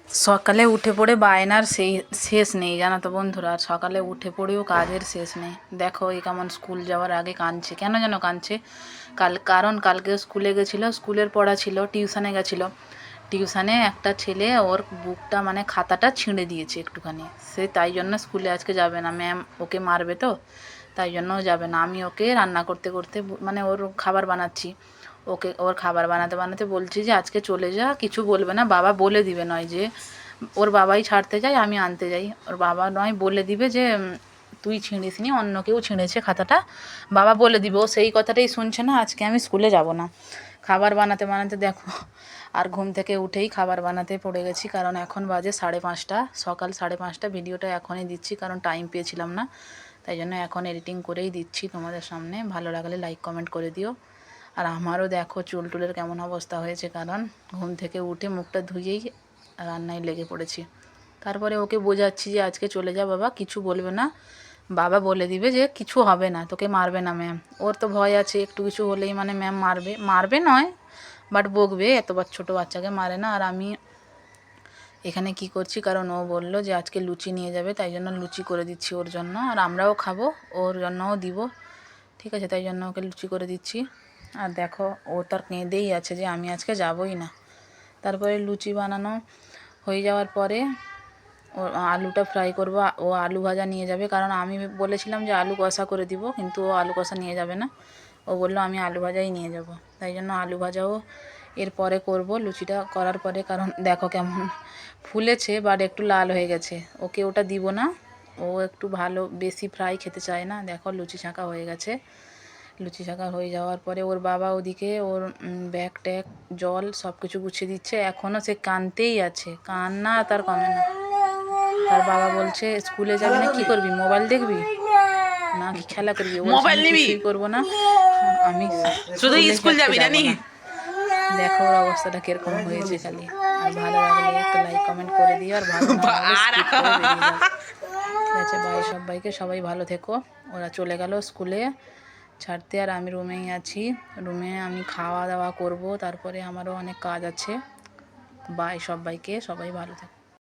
সকালে উঠে পড়ে বায়নার সেই শেষ নেই, জানো তো বন্ধুরা। আর সকালে উঠে পড়েও কাজের শেষ নেই। দেখো এই কেমন স্কুল যাওয়ার আগে কাঁদছে। কেন যেন কাঁদছে? কারণ কালকে স্কুলে গেছিলো, স্কুলের পড়া ছিল, টিউশনে গেছিলো। টিউশনে একটা ছেলে ওর বুকটা মানে খাতাটা ছিঁড়ে দিয়েছে একটুখানি। সে তাই জন্য স্কুলে আজকে যাবে না, ম্যাম ওকে মারবে তো, তাই জন্য ও যাবে না। আমি ওকে রান্না করতে করতে মানে ওর খাবার বানাচ্ছি, ওকে ওর খাবার বানাতে বানাতে বলছি যে আজকে চলে যা, কিছু বলবে না, বাবা বলে দিবে, নয় যে ওর বাবাই ছাড়তে যায় আমি আনতে যাই, ওর বাবা নয় বলে দিবে যে তুই ছিঁড়িসনি, অন্য কেউ ছিঁড়েছে খাতাটা, বাবা বলে দিবে। ও সেই কথাটাই শুনছে না। আজকে আমি স্কুলে যাব না। খাবার বানাতে বানাতে দেখো, আর ঘুম থেকে উঠেই খাবার বানাতে পড়ে গেছি, কারণ এখন বাজে 5:30, সকাল 5:30। ভিডিওটা এখনই দিচ্ছি কারণ টাইম পেয়েছিলাম না, তাই জন্য এখন এডিটিং করেই দিচ্ছি তোমাদের সামনে। ভালো লাগলে লাইক কমেন্ট করে দিও। আর আমারও দেখো চুল টুলের কেমন অবস্থা হয়েছে, কারণ ঘুম থেকে উঠে মুখটা ধুয়েই রান্নায় লেগে পড়েছি। তারপরে ওকে বোঝাচ্ছি যে আজকে চলে যা বাবা, কিছু বলবে না, বাবা বলে দিবে যে কিছু হবে না, তোকে মারবে না ম্যাম। ওর তো ভয় আছে, একটু কিছু হলেই মানে ম্যাম মারবে, মারবে নয় বাট বকবে, এত ছোটো বাচ্চাকে মারে না। আর আমি এখানে কি করছি, কারণ ও বললো যে আজকে লুচি নিয়ে যাবে, তাই জন্য লুচি করে দিচ্ছি ওর জন্য, আর আমরাও খাবো, ওর জন্যও দিব, ঠিক আছে, তাই জন্য ওকে লুচি করে দিচ্ছি। আর দেখো ও তার কেঁদেই আছে যে আমি আজকে যাবই না। তারপরে লুচি বানানো হয়ে যাওয়ার পরে ও আলুটা ফ্রাই করব, ও আলু ভাজা নিয়ে যাবে, কারণ আমি বলেছিলাম যে আলু কষা করে দিব, কিন্তু ও আলু কষা নিয়ে যাবে না। ও বললো আমি আলু ভাজাই নিয়ে যাব, তাই জন্য আলু ভাজাও এরপরে করব লুচিটা করার পরে। কারণ দেখো কেমন ফুলেছে, বাট একটু লাল হয়ে গেছে, ওকে ওটা দিব না, ও একটু ভালো বেশি ফ্রাই খেতে চায় না। দেখো লুচি ছাঁকা হয়ে গেছে। লুচি ছাঁকা হয়ে যাওয়ার পরে ওর বাবা ওদিকে ওর ব্যাগ ট্যাগ জল সব কিছু গুছিয়ে দিচ্ছে। এখনও সে কাঁদতেই আছে, কান্না তার কমে না। তার বাবা বলছে স্কুলে যাবি না, কি করবি, মোবাইল দেখবি না কি খেলা করবি? ও বলছে আমি কিছুই করবো না, আমি শুধু স্কুল যাবি না। দেখো ওর অবস্থাটা কিরকম হয়েছে খালি। আর ভালো লাগলে একটা লাইক কমেন্ট করে দিও, আর ভালো না লাগলে স্কিপ করে বেরিয়ে যাও, ঠিক আছে। বাই সবাইকে, সবাই ভালো থেকো। ওরা চলে গেল স্কুলে ছাড়তে, আর আমি রুমেই আছি। রুমে আমি খাওয়া দাওয়া করব, তারপরে আমারও অনেক কাজ আছে। বাই সবাইকে, সবাই ভালো থেকো।